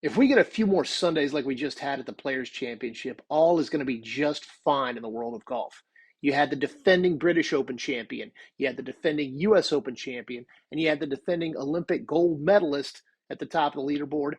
If we get a few more Sundays like we just had at the Players' Championship, all is going to be just fine in the world of golf. You had the defending British Open champion, you had the defending U.S. Open champion, and you had the defending Olympic gold medalist at the top of the leaderboard,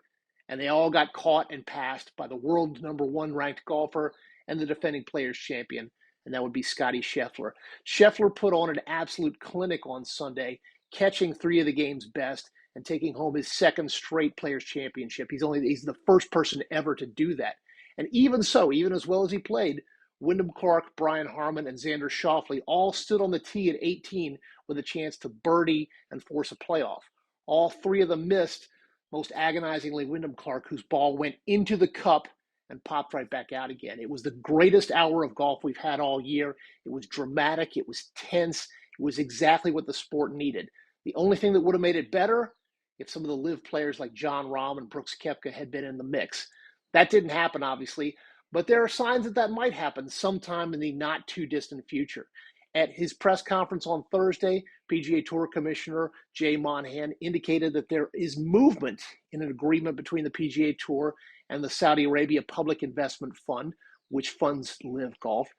and they all got caught and passed by the world number one ranked golfer and the defending Players' champion, and that would be Scottie Scheffler. Scheffler put on an absolute clinic on Sunday, catching three of the game's best and taking home his second straight Players Championship. He's the first person ever to do that. And even so, even as well as he played, Wyndham Clark, Brian Harman, and Xander Schauffele all stood on the tee at 18 with a chance to birdie and force a playoff. All three of them missed, most agonizingly Wyndham Clark, whose ball went into the cup and popped right back out again. It was the greatest hour of golf we've had all year. It was dramatic. It was tense. It was exactly what the sport needed. The only thing that would have made it better if some of the live players like Jon Rahm and Brooks Koepka had been in the mix. That didn't happen, obviously, but there are signs that that might happen sometime in the not too distant future. At his press conference on Thursday, PGA Tour Commissioner Jay Monahan indicated that there is movement in an agreement between the PGA Tour and the Saudi Arabia Public Investment Fund, which funds live golf.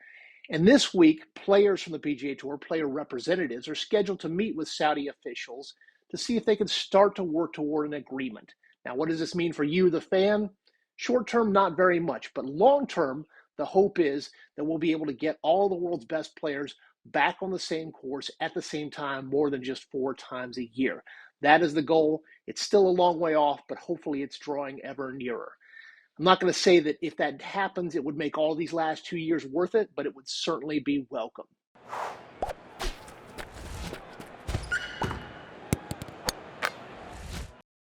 And this week, players from the PGA Tour, player representatives, are scheduled to meet with Saudi officials to see if they can start to work toward an agreement. Now, what does this mean for you, the fan? Short term, not very much, but long term, the hope is that we'll be able to get all the world's best players back on the same course at the same time more than just 4 times a year. That is the goal. It's still a long way off, but hopefully it's drawing ever nearer. I'm not going to say that if that happens, it would make all these last 2 years worth it, but it would certainly be welcome.